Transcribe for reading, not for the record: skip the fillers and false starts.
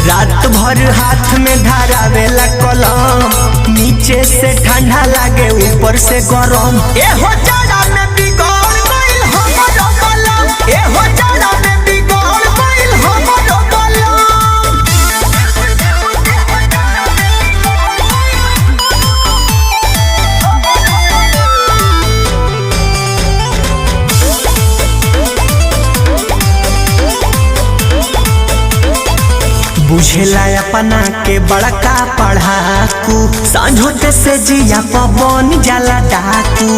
रात भर हाथ में धरावेला कलम, नीचे से ठंडा लागे ऊपर से गरम। ए हो जाड़ा में बिगड़ गइल हमरो कलम, ए हो जाड़ा में बिगड़ गइल हमरो कलम। बुझेला अपना के बड़का पढ़ाकू, सांझोते से जिया पवन जाला डाकू।